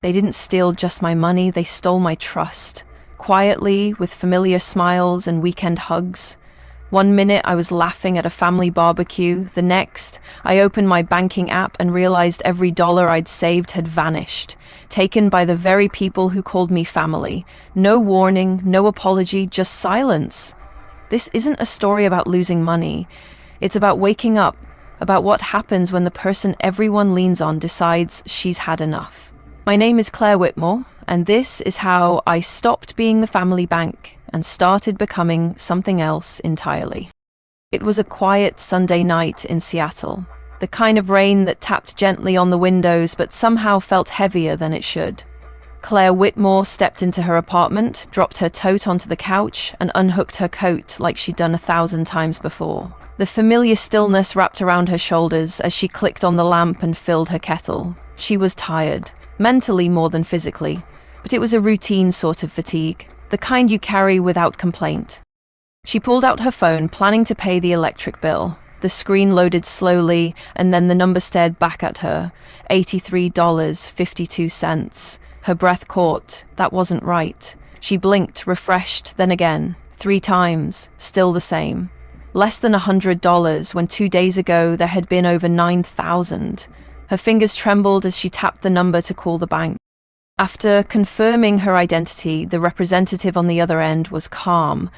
They didn't steal just my money, they stole my trust. Quietly, with familiar smiles and weekend hugs. One minute I was laughing at a family barbecue, the next, I opened my banking app and realized every dollar I'd saved had vanished, taken by the very people who called me family. No warning, no apology, just silence. This isn't a story about losing money. It's about waking up, about what happens when the person everyone leans on decides she's had enough. My name is Claire Whitmore, and this is how I stopped being the family bank and started becoming something else entirely. It was a quiet Sunday night in Seattle, the kind of rain that tapped gently on the windows but somehow felt heavier than it should. Claire Whitmore stepped into her apartment, dropped her tote onto the couch, and unhooked her coat like she'd done 1,000 times before. The familiar stillness wrapped around her shoulders as she clicked on the lamp and filled her kettle. She was tired, mentally more than physically, but it was a routine sort of fatigue, the kind you carry without complaint. She pulled out her phone, planning to pay the electric bill. The screen loaded slowly, and then the number stared back at her. $83.52. Her breath caught. That wasn't right. She blinked, refreshed, then again. 3 times. Still the same. Less than $100 when 2 days ago there had been over 9,000. Her fingers trembled as she tapped the number to call the bank. After confirming her identity, the representative on the other end was calm.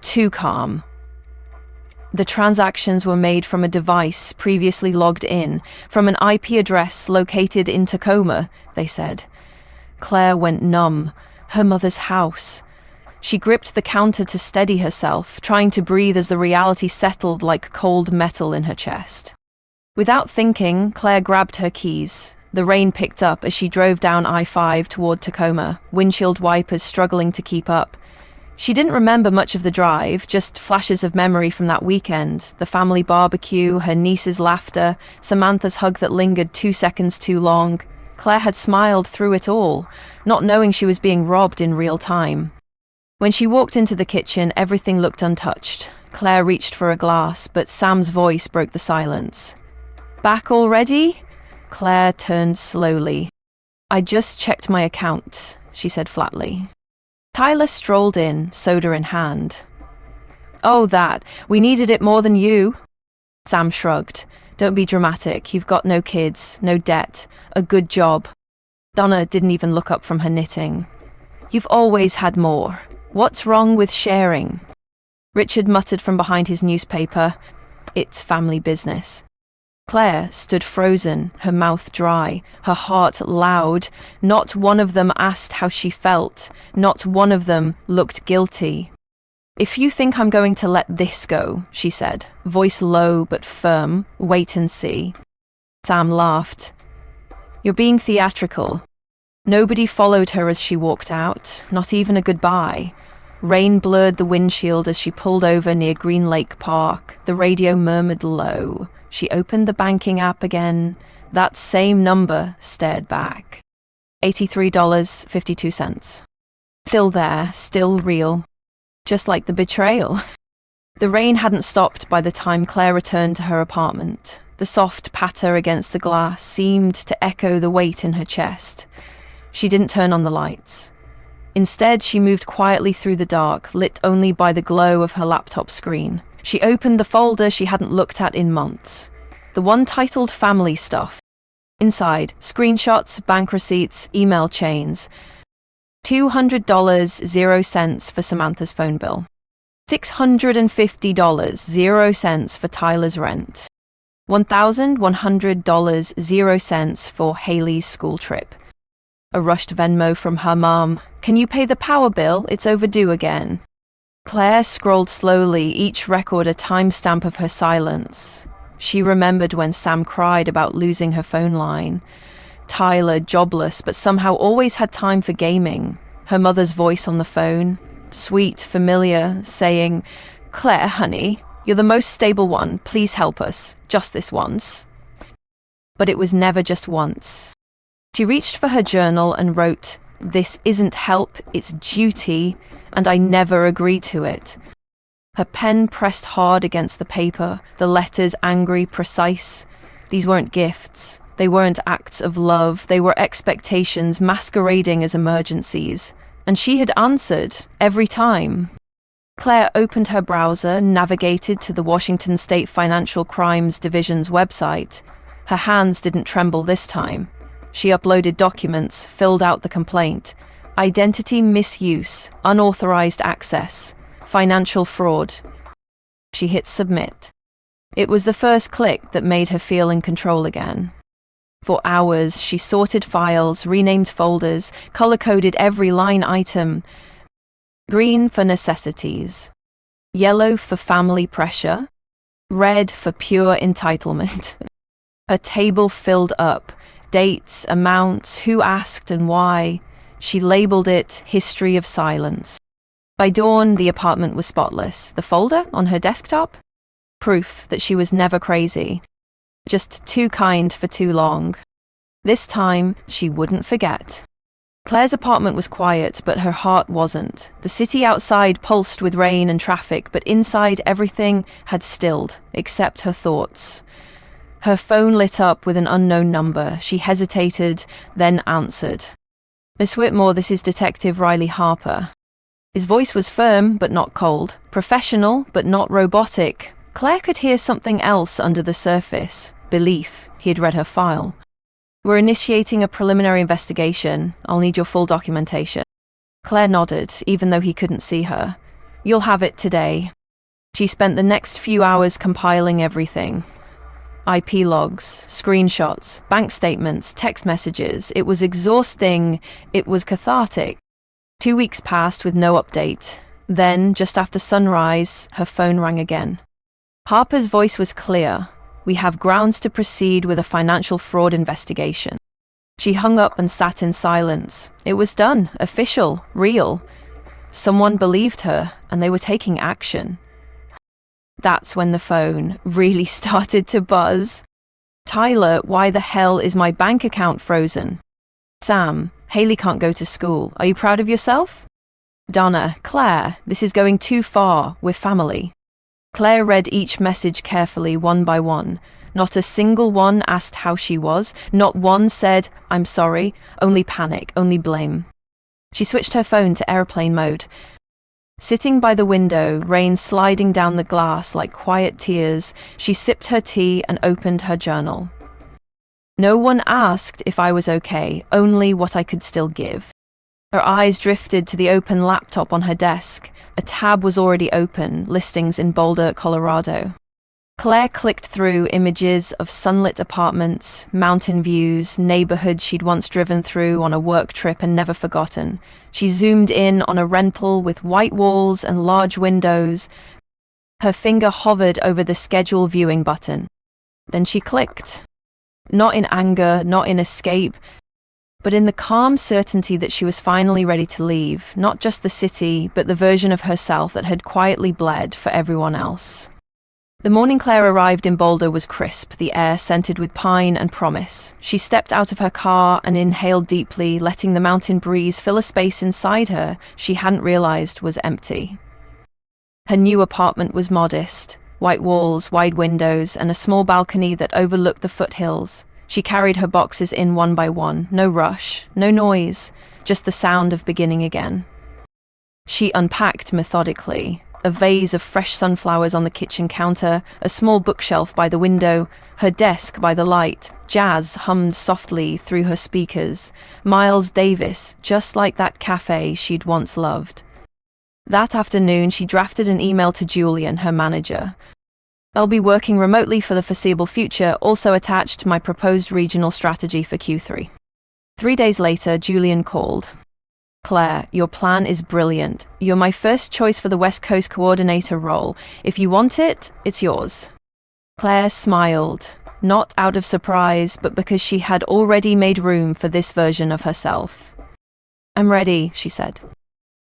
Too calm. The transactions were made from a device previously logged in, from an IP address located in Tacoma, they said. Claire went numb. Her mother's house. She gripped the counter to steady herself, trying to breathe as the reality settled like cold metal in her chest. Without thinking, Claire grabbed her keys. The rain picked up as she drove down I-5 toward Tacoma, windshield wipers struggling to keep up. She didn't remember much of the drive, just flashes of memory from that weekend, the family barbecue, her niece's laughter, Samantha's hug that lingered 2 seconds too long. Claire had smiled through it all, not knowing she was being robbed in real time. When she walked into the kitchen, everything looked untouched. Claire reached for a glass, but Sam's voice broke the silence. "Back already?" Claire turned slowly. "I just checked my account," she said flatly. Tyler strolled in, soda in hand. "Oh, that. We needed it more than you." Sam shrugged. "Don't be dramatic. You've got no kids, no debt, a good job." Donna didn't even look up from her knitting. "You've always had more. What's wrong with sharing?" Richard muttered from behind his newspaper. "It's family business." Claire stood frozen, her mouth dry, her heart loud. Not one of them asked how she felt. Not one of them looked guilty. "If you think I'm going to let this go," she said, voice low but firm, "wait and see." Sam laughed. "You're being theatrical." Nobody followed her as she walked out, not even a goodbye. Rain blurred the windshield as she pulled over near Green Lake Park. The radio murmured low. She opened the banking app again. That same number stared back. $83.52. Still there, still real. Just like the betrayal. The rain hadn't stopped by the time Claire returned to her apartment. The soft patter against the glass seemed to echo the weight in her chest. She didn't turn on the lights. Instead, she moved quietly through the dark, lit only by the glow of her laptop screen. She opened the folder she hadn't looked at in months. The one titled Family Stuff. Inside, screenshots, bank receipts, email chains. $200.00 for Samantha's phone bill. $650.00 for Tyler's rent. $1,100.00 for Haley's school trip. A rushed Venmo from her mom. "Can you pay the power bill? It's overdue again." Claire scrolled slowly, each record a timestamp of her silence. She remembered when Sam cried about losing her phone line. Tyler, jobless, but somehow always had time for gaming. Her mother's voice on the phone, sweet, familiar, saying, "Claire, honey, you're the most stable one. Please help us. Just this once." But it was never just once. She reached for her journal and wrote, "This isn't help, it's duty, and I never agreed to it." Her pen pressed hard against the paper, the letters angry, precise. These weren't gifts. They weren't acts of love, they were expectations masquerading as emergencies. And she had answered, every time. Claire opened her browser, navigated to the Washington State Financial Crimes Division's website. Her hands didn't tremble this time. She uploaded documents, filled out the complaint. Identity misuse, unauthorized access, financial fraud. She hit submit. It was the first click that made her feel in control again. For hours, she sorted files, renamed folders, color-coded every line item. Green for necessities, yellow for family pressure, red for pure entitlement. Her table filled up, dates, amounts, who asked and why. She labeled it History of Silence. By dawn, the apartment was spotless. The folder on her desktop? Proof that she was never crazy. Just too kind for too long. This time, she wouldn't forget. Claire's apartment was quiet, but her heart wasn't. The city outside pulsed with rain and traffic, but inside everything had stilled, except her thoughts. Her phone lit up with an unknown number. She hesitated, then answered. Miss Whitmore, this is Detective Riley Harper. His voice was firm, but not cold. Professional, but not robotic. Claire could hear something else under the surface. Belief. He had read her file. We're initiating a preliminary investigation. I'll need your full documentation. Claire nodded, even though he couldn't see her. You'll have it today. She spent the next few hours compiling everything. IP logs, screenshots, bank statements, text messages. It was exhausting. It was cathartic. 2 weeks passed with no update. Then, just after sunrise, her phone rang again. Harper's voice was clear. We have grounds to proceed with a financial fraud investigation. She hung up and sat in silence. It was done, official, real. Someone believed her, and they were taking action. That's when the phone really started to buzz. Tyler, why the hell is my bank account frozen? Sam, Haley can't go to school. Are you proud of yourself? Donna, Claire, this is going too far. We're family. Claire read each message carefully, one by one. Not a single one asked how she was. Not one said, I'm sorry. Only panic, only blame. She switched her phone to airplane mode. Sitting by the window, rain sliding down the glass like quiet tears, she sipped her tea and opened her journal. No one asked if I was okay, only what I could still give. Her eyes drifted to the open laptop on her desk. A tab was already open, listings in Boulder, Colorado. Claire clicked through images of sunlit apartments, mountain views, neighborhoods she'd once driven through on a work trip and never forgotten. She zoomed in on a rental with white walls and large windows. Her finger hovered over the schedule viewing button. Then she clicked. Not in anger, not in escape, but in the calm certainty that she was finally ready to leave, not just the city, but the version of herself that had quietly bled for everyone else. The morning Claire arrived in Boulder was crisp, the air scented with pine and promise. She stepped out of her car and inhaled deeply, letting the mountain breeze fill a space inside her she hadn't realized was empty. Her new apartment was modest, white walls, wide windows, and a small balcony that overlooked the foothills. She carried her boxes in one by one, no rush, no noise, just the sound of beginning again. She unpacked methodically, a vase of fresh sunflowers on the kitchen counter, a small bookshelf by the window, her desk by the light. Jazz hummed softly through her speakers. Miles Davis, just like that cafe she'd once loved. That afternoon, she drafted an email to Julian, her manager. I'll be working remotely for the foreseeable future, also attached my proposed regional strategy for Q3. 3 days later, Julian called. Claire, your plan is brilliant. You're my first choice for the West Coast coordinator role. If you want it, it's yours. Claire smiled, not out of surprise, but because she had already made room for this version of herself. I'm ready, she said.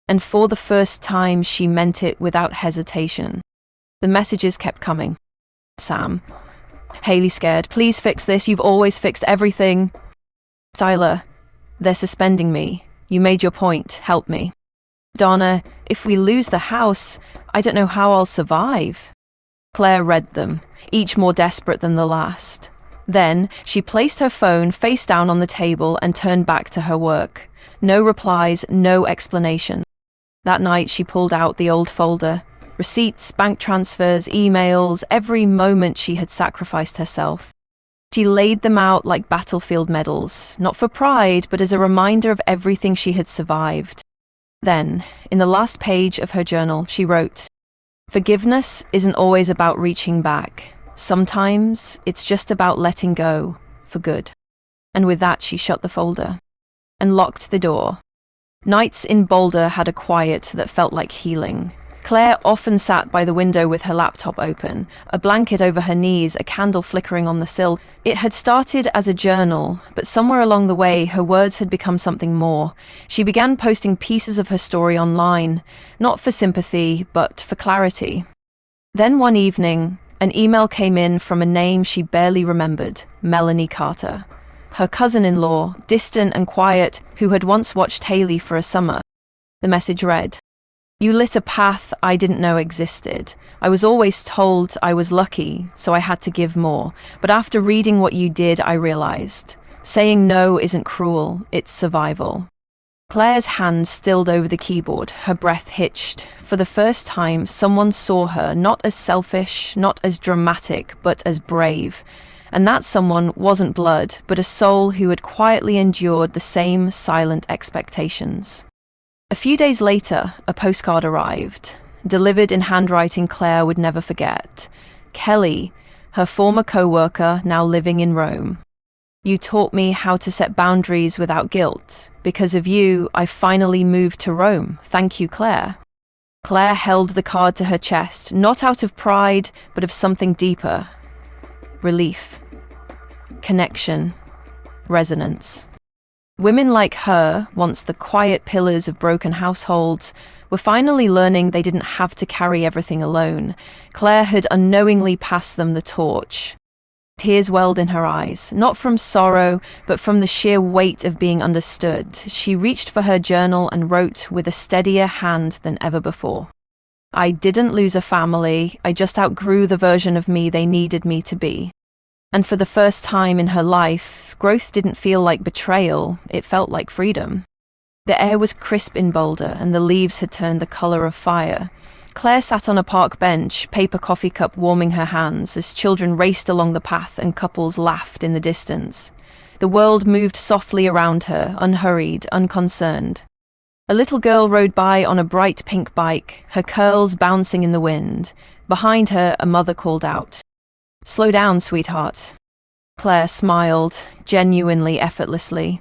And for the first time, she meant it without hesitation. The messages kept coming. Sam. Haley scared. Please fix this. You've always fixed everything. Tyler. They're suspending me. You made your point. Help me. Donna. If we lose the house, I don't know how I'll survive. Claire read them, each more desperate than the last. Then, she placed her phone face down on the table and turned back to her work. No replies, no explanation. That night, she pulled out the old folder. Receipts, bank transfers, emails, every moment she had sacrificed herself. She laid them out like battlefield medals, not for pride, but as a reminder of everything she had survived. Then, in the last page of her journal, she wrote, "Forgiveness isn't always about reaching back. Sometimes it's just about letting go, for good." And with that, she shut the folder and locked the door. Nights in Boulder had a quiet that felt like healing. Claire often sat by the window with her laptop open, a blanket over her knees, a candle flickering on the sill. It had started as a journal, but somewhere along the way, her words had become something more. She began posting pieces of her story online, not for sympathy, but for clarity. Then one evening, an email came in from a name she barely remembered, Melanie Carter. Her cousin-in-law, distant and quiet, who had once watched Haley for a summer. The message read, "You lit a path I didn't know existed. I was always told I was lucky, so I had to give more. But after reading what you did, I realized. Saying no isn't cruel, it's survival." Claire's hand stilled over the keyboard, her breath hitched. For the first time, someone saw her, not as selfish, not as dramatic, but as brave. And that someone wasn't blood, but a soul who had quietly endured the same silent expectations. A few days later, a postcard arrived, delivered in handwriting Claire would never forget. Kelly, her former co-worker, now living in Rome. "You taught me how to set boundaries without guilt. Because of you, I finally moved to Rome. Thank you, Claire." Claire held the card to her chest, not out of pride, but of something deeper. Relief. Connection. Resonance. Women like her, once the quiet pillars of broken households, were finally learning they didn't have to carry everything alone. Claire had unknowingly passed them the torch. Tears welled in her eyes, not from sorrow, but from the sheer weight of being understood. She reached for her journal and wrote with a steadier hand than ever before. "I didn't lose a family, I just outgrew the version of me they needed me to be." And for the first time in her life, growth didn't feel like betrayal, it felt like freedom. The air was crisp in Boulder, and the leaves had turned the color of fire. Claire sat on a park bench, paper coffee cup warming her hands, as children raced along the path and couples laughed in the distance. The world moved softly around her, unhurried, unconcerned. A little girl rode by on a bright pink bike, her curls bouncing in the wind. Behind her, a mother called out, "Slow down, sweetheart." Claire smiled, genuinely effortlessly.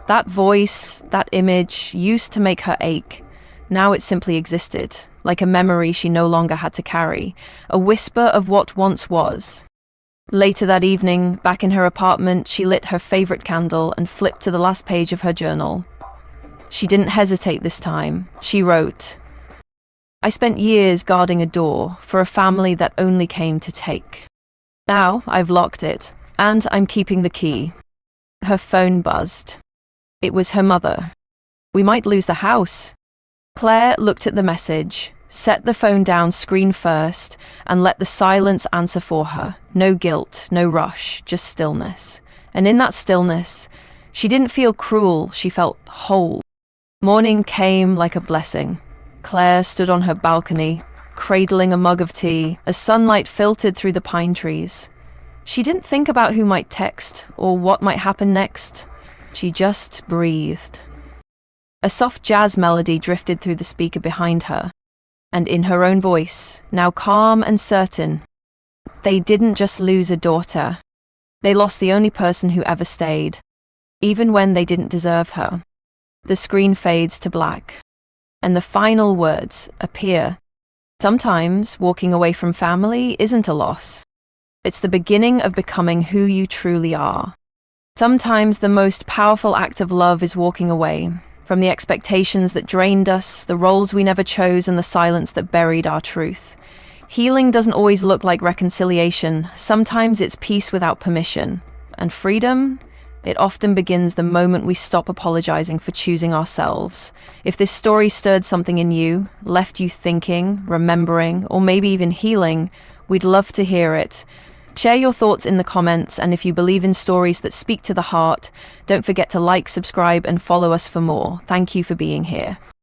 That voice, that image, used to make her ache. Now it simply existed, like a memory she no longer had to carry, a whisper of what once was. Later that evening, back in her apartment, she lit her favorite candle and flipped to the last page of her journal. She didn't hesitate this time. She wrote, "I spent years guarding a door for a family that only came to take. Now I've locked it, and I'm keeping the key." Her phone buzzed. It was her mother. "We might lose the house." Claire looked at the message, set the phone down screen first, and let the silence answer for her. No guilt, no rush, just stillness. And in that stillness, she didn't feel cruel, she felt whole. Morning came like a blessing. Claire stood on her balcony, cradling a mug of tea, as sunlight filtered through the pine trees. She didn't think about who might text or what might happen next. She just breathed. A soft jazz melody drifted through the speaker behind her, and in her own voice, now calm and certain, they didn't just lose a daughter. They lost the only person who ever stayed, even when they didn't deserve her. The screen fades to black, and the final words appear. Sometimes walking away from family isn't a loss. It's the beginning of becoming who you truly are. Sometimes the most powerful act of love is walking away from the expectations that drained us, the roles we never chose, and the silence that buried our truth. Healing doesn't always look like reconciliation. Sometimes it's peace without permission. And freedom? It often begins the moment we stop apologizing for choosing ourselves. If this story stirred something in you, left you thinking, remembering, or maybe even healing, we'd love to hear it. Share your thoughts in the comments, and if you believe in stories that speak to the heart, don't forget to like, subscribe, and follow us for more. Thank you for being here.